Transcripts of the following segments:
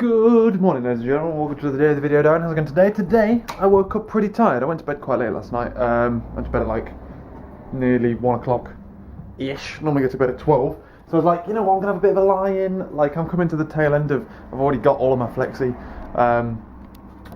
Good morning, ladies and gentlemen. Welcome to the day of the video. Darren, how's it going today? Today, I woke up pretty tired. I went to bed quite late last night. Went to bed at like nearly 1 o'clock-ish. Normally get to bed at 12. So I was like, you know what, I'm going to have a bit of a lie-in. Like, I'm coming to the tail end of... I've already got all of my flexi.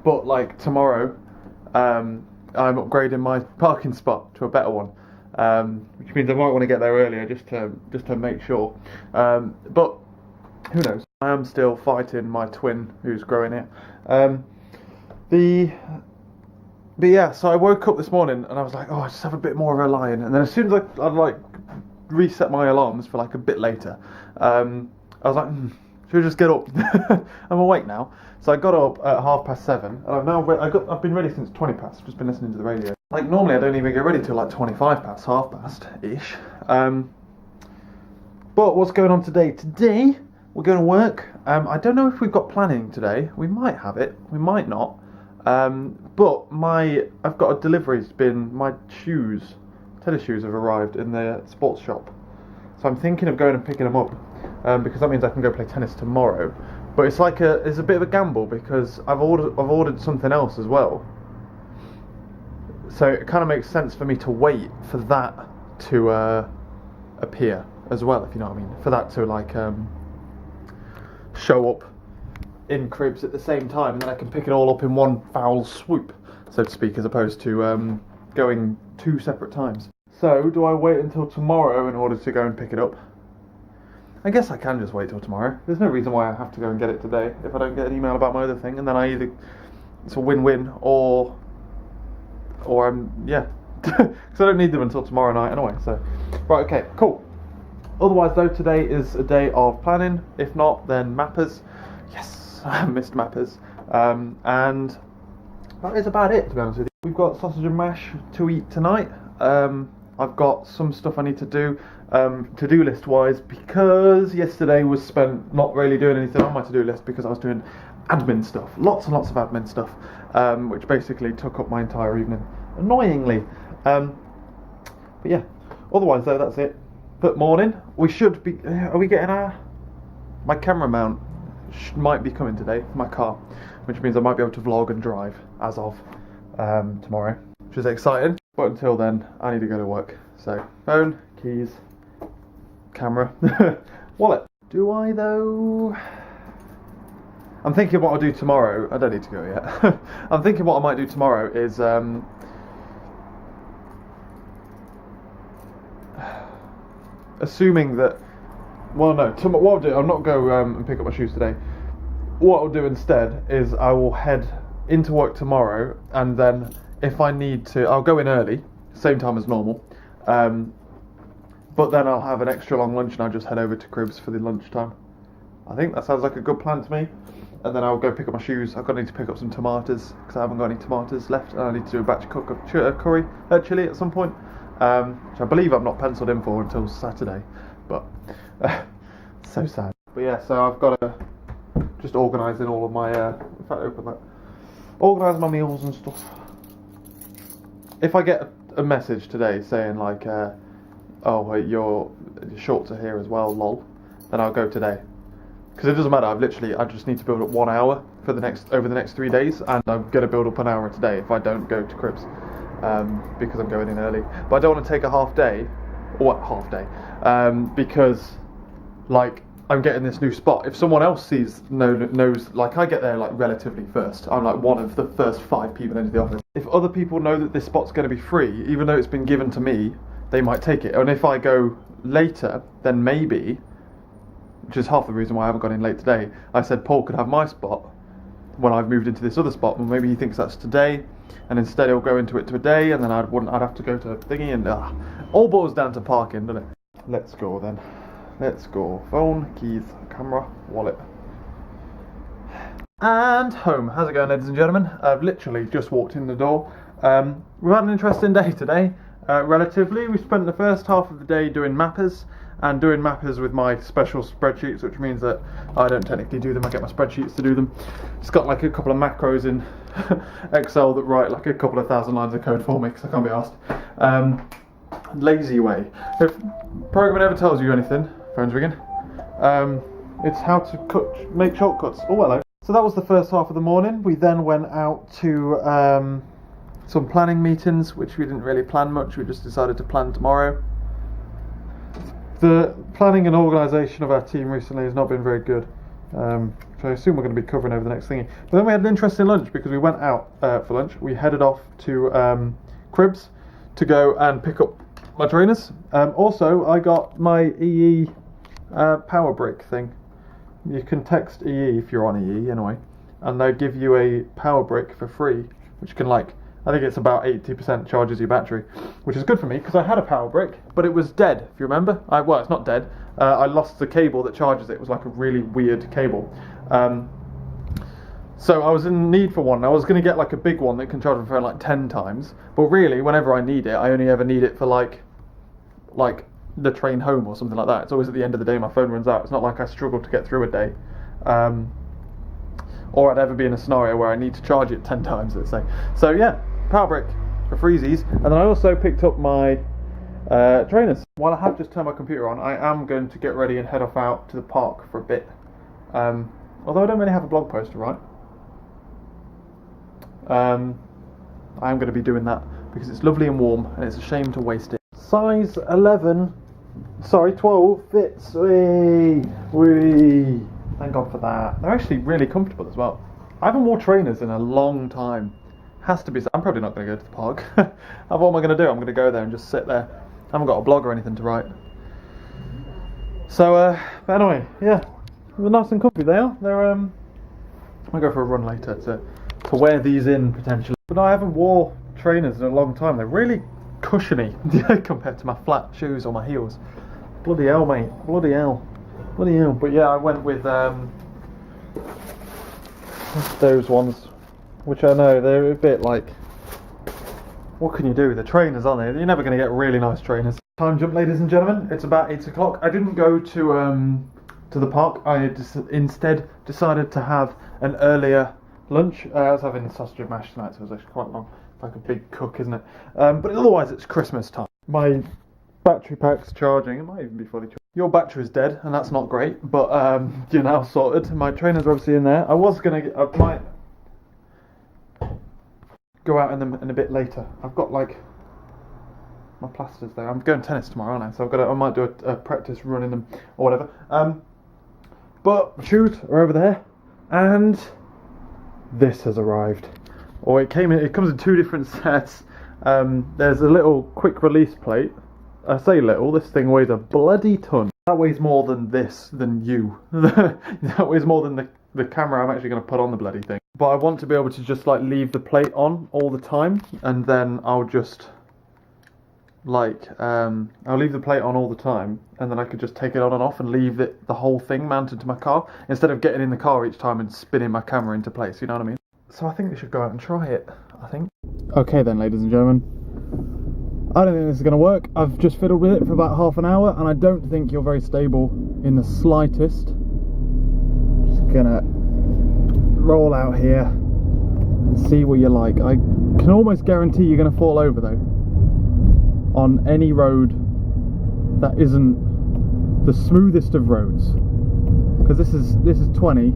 But, like, tomorrow, I'm upgrading my parking spot to a better one. Which means I might want to get there earlier just to make sure. But who knows? I am still fighting my twin who's growing it. But yeah, so I woke up this morning and I was like, oh, I just have a bit more of a lie-in. And then as soon as I'd like reset my alarms for like a bit later, I was like, should I just get up? I'm awake now. So I got up at 7:30, and I've been ready since 20 past. I've just been listening to the radio. Like normally I don't even get ready till like 25 past, half past-ish. But what's going on today? Today we're going to work. I don't know if we've got planning today. We might have it. We might not. But I've got a delivery. My tennis shoes have arrived in the sports shop. So I'm thinking of going and picking them up because that means I can go play tennis tomorrow. But it's a bit of a gamble because I've ordered something else as well. So it kind of makes sense for me to wait for that to appear as well, if you know what I mean. For that to like show up in cribs at the same time, and then I can pick it all up in one foul swoop, so to speak, as opposed to going two separate times. So do I wait until tomorrow in order to go and pick it up? I guess I can just wait till tomorrow. There's no reason why I have to go and get it today if I don't get an email about my other thing, and then it's a win-win or I'm because I don't need them until tomorrow night anyway. So right, okay, cool. Otherwise though, today is a day of planning. If not, then mappers. Yes, I missed mappers. And that is about it, to be honest with you. We've got sausage and mash to eat tonight. I've got some stuff I need to do, to-do list wise, because yesterday was spent not really doing anything on my to-do list because I was doing admin stuff. Lots and lots of admin stuff, which basically took up my entire evening, annoyingly. But yeah, otherwise though, that's it. But morning, are we getting my camera mount might be coming today for my car, which means I might be able to vlog and drive as of tomorrow, which is exciting. But until then, I need to go to work. So, phone, keys, camera, wallet. Do I though? I'm thinking what I'll do tomorrow. I don't need to go yet. I'm thinking what I might do tomorrow is assuming that, well no, what I'll do, I'll not go and pick up my shoes today. What I'll do instead is I will head into work tomorrow, and then if I need to, I'll go in early, same time as normal, but then I'll have an extra long lunch and I'll just head over to Cribs for the lunchtime. I think that sounds like a good plan to me. And then I'll go pick up my shoes. I've got to need to pick up some tomatoes because I haven't got any tomatoes left, and I need to do a batch cook of chili at some point, which I believe I've not penciled in for until Saturday, but so sad. But yeah, so I've got to just organising all of my in fact, open that, organise my meals and stuff. If I get a message today saying like, oh wait, your shorts are here as well, lol, then I'll go today. Because it doesn't matter. I just need to build up 1 hour for over the next 3 days, and I'm gonna build up an hour today if I don't go to Cribs, because I'm going in early. But I don't want to take a half day, because like I'm getting this new spot. If someone else knows, like I get there like relatively first. I'm like one of the first 5 people into the office. If other people know that this spot's going to be free, even though it's been given to me, they might take it. And if I go later, then maybe, which is half the reason why I haven't gone in late today, I said Paul could have my spot when I've moved into this other spot. Well, maybe he thinks that's today, and instead he'll go into it today, and then I'd have to go to thingy, and all boils down to parking, doesn't it? Let's go then. Let's go. Phone, keys, camera, wallet. And home. How's it going, ladies and gentlemen? I've literally just walked in the door. We've had an interesting day today. Relatively, we spent the first half of the day doing mappers, and doing mappers with my special spreadsheets, which means that I don't technically do them, I get my spreadsheets to do them. It's got like a couple of macros in Excel that write like a couple of thousand lines of code for me, because I can't be asked. Lazy way. If programming ever tells you anything, phone's ringing, it's how to make shortcuts. Oh, hello. So that was the first half of the morning. We then went out to some planning meetings, which we didn't really plan much. We just decided to plan tomorrow. The planning and organisation of our team recently has not been very good. So I assume we're going to be covering over the next thingy. But then we had an interesting lunch because we went out for lunch. We headed off to Cribs to go and pick up my trainers. Also, I got my EE power brick thing. You can text EE if you're on EE anyway, and they give you a power brick for free, which can I think it's about 80% charges your battery, which is good for me because I had a power brick, but it was dead, if you remember. Well, it's not dead. I lost the cable that charges it. It was like a really weird cable. So I was in need for one. I was going to get like a big one that can charge my phone like 10 times, but really, whenever I need it, I only ever need it for like the train home or something like that. It's always at the end of the day my phone runs out. It's not like I struggle to get through a day. Or I'd ever be in a scenario where I need to charge it 10 times, let's say. So yeah, power brick for freezies. And then I also picked up my trainers. While I have just turned my computer on, I am going to get ready and head off out to the park for a bit. Although I don't really have a blog post to write. I am going to be doing that because it's lovely and warm and it's a shame to waste it. Size 12 fits. Wee. Thank God for that. They're actually really comfortable as well. I haven't worn trainers in a long time. Has to be. I'm probably not going to go to the park. What am I going to do? I'm going to go there and just sit there. I haven't got a blog or anything to write. So, but anyway, yeah, they're nice and comfy. They are. They're. I'll go for a run later to wear these in potentially. But no, I haven't wore trainers in a long time. They're really cushiony compared to my flat shoes or my heels. Bloody hell, mate. Bloody hell. But yeah, I went with those ones, which I know they're a bit like, what can you do? The trainers, aren't they? You're never going to get really nice trainers. Time jump, ladies and gentlemen. It's about 8 o'clock. I didn't go to the park. I instead decided to have an earlier lunch. I was having sausage and mash tonight, so it was actually quite long. It's like a big cook, isn't it? But otherwise, it's Christmas time. My battery pack's charging. It might even be fully charged. Your battery's dead, and that's not great, but you're now sorted. My trainers are obviously in there. I was going to I might go out in them in a bit later. I've got like my plasters there. I'm going tennis tomorrow, aren't I? So I might do a practice run in them or whatever. But shoes are over there, and this has arrived. Or it comes in two different sets. There's a little quick release plate. I say little, this thing weighs a bloody ton. That weighs more than you. That weighs more than the camera I'm actually going to put on the bloody thing. But I want to be able to just like leave the plate on all the time, and then I'll just I'll leave the plate on all the time, and then I could just take it on and off and leave the whole thing mounted to my car, instead of getting in the car each time and spinning my camera into place, you know what I mean? So I think we should go out and try it, I think. Okay then, ladies and gentlemen. I don't think this is going to work. I've just fiddled with it for about half an hour, and I don't think you're very stable in the slightest. Just gonna roll out here and see what you like. I can almost guarantee you're going to fall over though, on any road that isn't the smoothest of roads, because this is 20,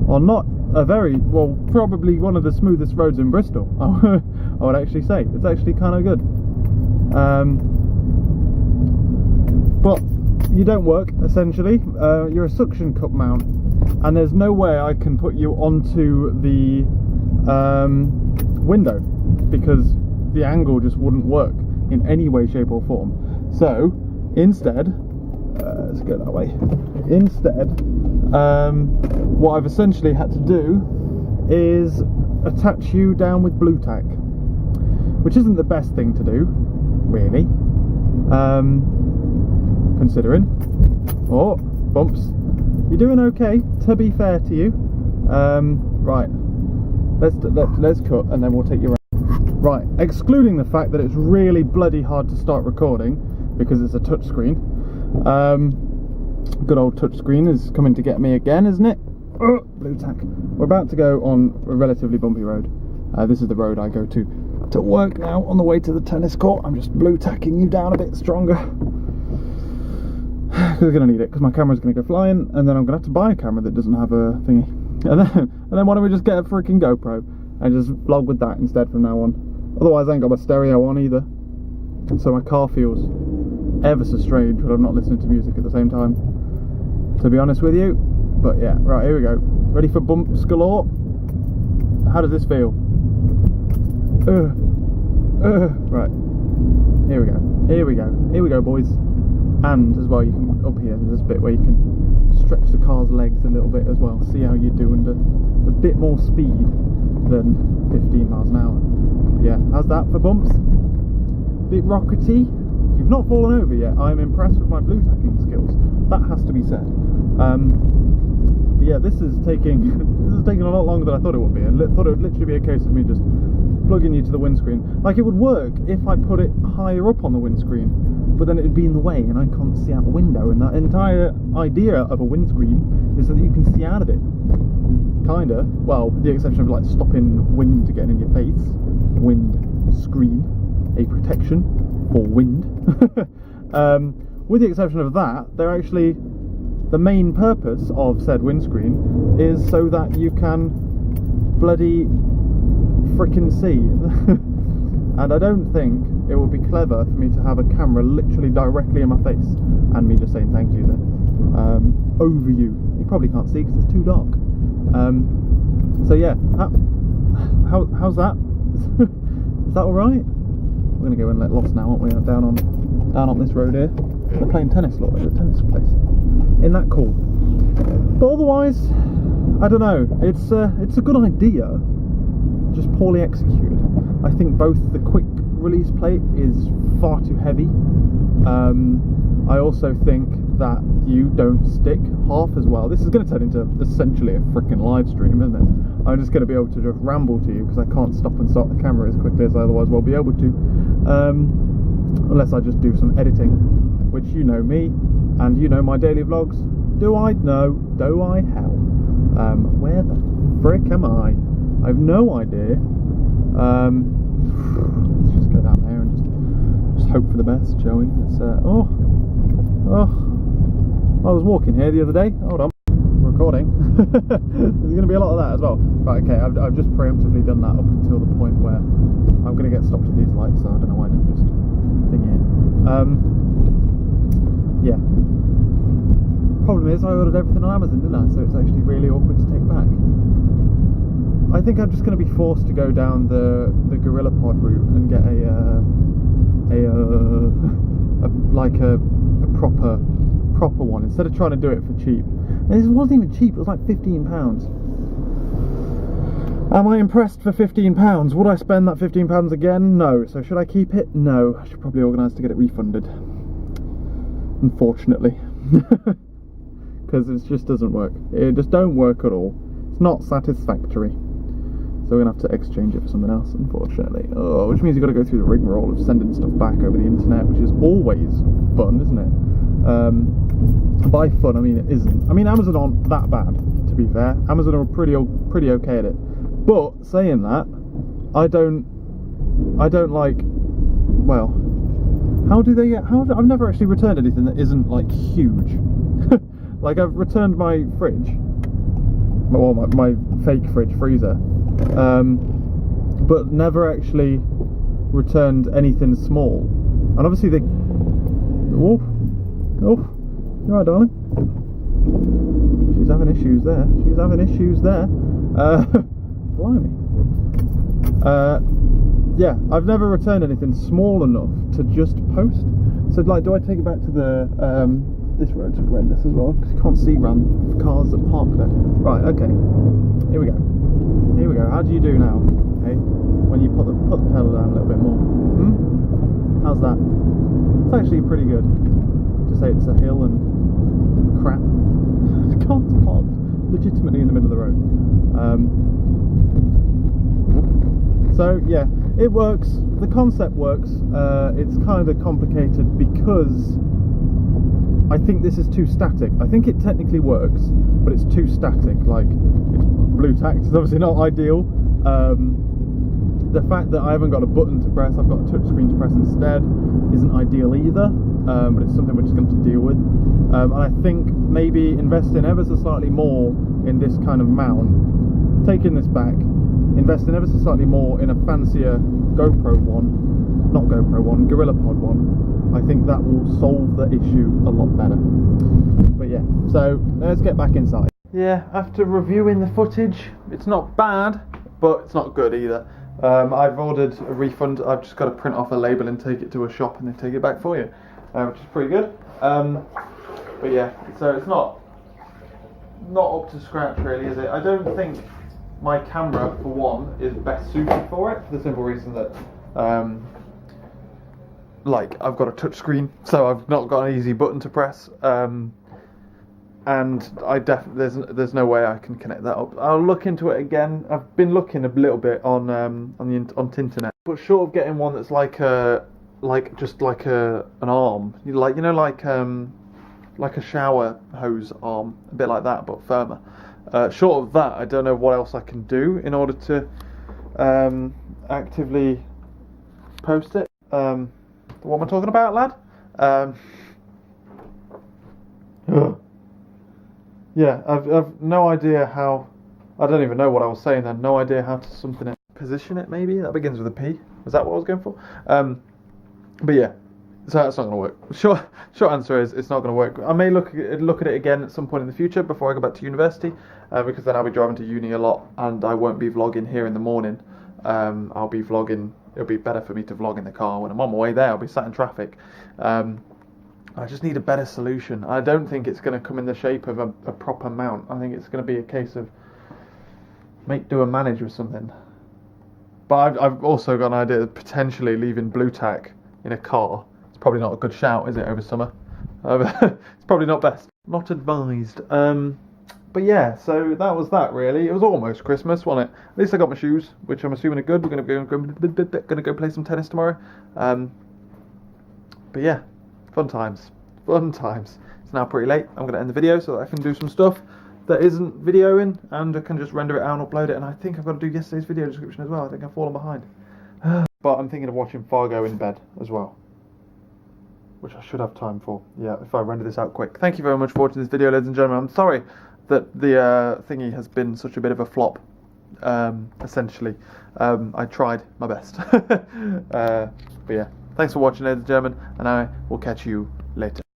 or not a very, well, probably one of the smoothest roads in Bristol. I would actually say it's actually kind of good. But you don't work, essentially. You're a suction cup mount, and there's no way I can put you onto the window, because the angle just wouldn't work in any way, shape or form. So instead, let's go that way. Instead, what I've essentially had to do is attach you down with blue tack, which isn't the best thing to do, really, considering. Oh, bumps. You're doing okay, to be fair to you. Right, let's cut, and then we'll take you around. Right, excluding the fact that it's really bloody hard to start recording because it's a touchscreen. Good old touchscreen is coming to get me again, isn't it? Blue tack. We're about to go on a relatively bumpy road. This is the road I go to work now on the way to the tennis court. I'm just blue tacking you down a bit stronger, because we're going to need it, because my camera's going to go flying, and then I'm going to have to buy a camera that doesn't have a thingy. And then why don't we just get a freaking GoPro and just vlog with that instead from now on? Otherwise, I ain't got my stereo on either, so my car feels ever so strange when I'm not listening to music at the same time, to be honest with you. But yeah, right, here we go. Ready for bumps galore? How does this feel? Right, here we go. Here we go. Here we go, boys. And as well, you can up here. There's this bit where you can stretch the car's legs a little bit as well. See how you do under a bit more speed than 15 miles an hour. Yeah, how's that for bumps? Bit rockety. You've not fallen over yet. I'm impressed with my blue tacking skills. That has to be said. But yeah, this is taking a lot longer than I thought it would be. I thought it would literally be a case of me just plugging you to the windscreen. Like, it would work if I put it higher up on the windscreen, but then it'd be in the way and I can't see out the window. And that entire idea of a windscreen is so that you can see out of it. Kinda. Well, with the exception of like stopping wind getting in your face. Wind screen, a protection for wind. With the exception of that, they're actually, the main purpose of said windscreen is so that you can bloody frickin' see. And I don't think it would be clever for me to have a camera literally directly in my face and me just saying thank you then over you. You probably can't see because it's too dark. So yeah, how's that? Is that all right? We're gonna go and let lost now, aren't we? Down on this road here. They're playing tennis, look, at the tennis place. Isn't that cool? But otherwise, I don't know. It's a good idea, just poorly executed. I think both the quick release plate is far too heavy. I also think that you don't stick half as well. This is going to turn into essentially a freaking live stream, isn't it? I'm just going to be able to just ramble to you because I can't stop and start the camera as quickly as I otherwise will be able to, unless I just do some editing, which you know me, and you know my daily vlogs. Do I? No. Do I? Hell. Where the frick am I? I have no idea. Let's just go down there and just hope for the best, shall we? It's, I was walking here the other day. Hold on, recording. There's going to be a lot of that as well. Right, okay, I've just preemptively done that up until the point where I'm going to get stopped at these lights, so I don't know why I didn't just thing it. Yeah. Problem is, I ordered everything on Amazon, didn't I? So it's actually really awkward to take back. I think I'm just going to be forced to go down the GorillaPod route and get a proper one instead of trying to do it for cheap. And this wasn't even cheap. It was like £15. Am I impressed for £15? Would I spend that £15 again? No. So should I keep it? No. I should probably organise to get it refunded. Unfortunately, because it just doesn't work. It just don't work at all. It's not satisfactory. So we're going to have to exchange it for something else, unfortunately. Oh, which means you've got to go through the rigmarole of sending stuff back over the internet, which is always fun, isn't it? By fun, I mean it isn't. I mean, Amazon aren't that bad, to be fair. Amazon are pretty okay at it. But saying that, I don't like, well, I've never actually returned anything that isn't like huge. Like, I've returned my fridge, well, my fake fridge freezer, but never actually returned anything small. And obviously they, oh, you alright, darling? She's having issues there. Blimey. Yeah, I've never returned anything small enough to just post. So, like, do I take it back to the this road's horrendous as well because you can't see around cars that park there. Right, okay. Here we go. How do you do now? Hey, when you put the pedal down a little bit more. How's that? It's actually pretty good. To say it's a hill and crap. The car's parked legitimately in the middle of the road. So yeah, it works. The concept works. It's kind of complicated because I think this is too static. I think it technically works, but it's too static. Like, it's blue tack. It's obviously not ideal. The fact that I haven't got a button to press, I've got a touch screen to press instead, isn't ideal either. But it's something we're just going to deal with. And I think maybe investing ever so slightly more in this kind of mount, taking this back, investing ever so slightly more in a fancier GoPro one, not GoPro one, GorillaPod one, I think that will solve the issue a lot better. But yeah, so let's get back inside. Yeah, after reviewing the footage, it's not bad, but it's not good either. I've ordered a refund. I've just got to print off a label and take it to a shop and they take it back for you, which is pretty good. But yeah, so it's not up to scratch really, is it? I don't think my camera, for one, is best suited for it, for the simple reason that like I've got a touch screen, so I've not got an easy button to press, and there's no way I can connect that up. I'll look into it again. I've been looking a little bit on Tinternet, but short of getting one that's like an arm, like a shower hose arm, a bit like that, but firmer. Short of that, I don't know what else I can do in order to actively post it. What am I talking about, lad? Yeah, I've no idea how. I don't even know what I was saying then. No idea how to position it. Maybe that begins with a P. Was that what I was going for? But yeah, so that's not going to work. Short answer is it's not going to work. I may look at it again at some point in the future before I go back to university, because then I'll be driving to uni a lot and I won't be vlogging here in the morning. I'll be vlogging. It'll be better for me to vlog in the car. When I'm on my way there, I'll be sat in traffic. I just need a better solution. I don't think it's going to come in the shape of a proper mount. I think it's going to be a case of do a manage with something. But I've also got an idea of potentially leaving Blue Tack in a car. It's probably not a good shout, is it, over summer? It's probably not best. Not advised. But yeah, so that was that really. It was almost Christmas, wasn't it? At least I got my shoes, which I'm assuming are good. We're gonna go play some tennis tomorrow. But yeah, fun times. It's now pretty late. I'm gonna end the video so that I can do some stuff that isn't videoing, and I can just render it out and upload it. And I think I've got to do yesterday's video description as well. I think I've fallen behind. But I'm thinking of watching Fargo in bed as well, which I should have time for. Yeah, if I render this out quick. Thank you very much for watching this video, ladies and gentlemen. I'm sorry that the thingy has been such a bit of a flop, essentially. I tried my best. But yeah, thanks for watching, ladies and gentlemen, and I will catch you later.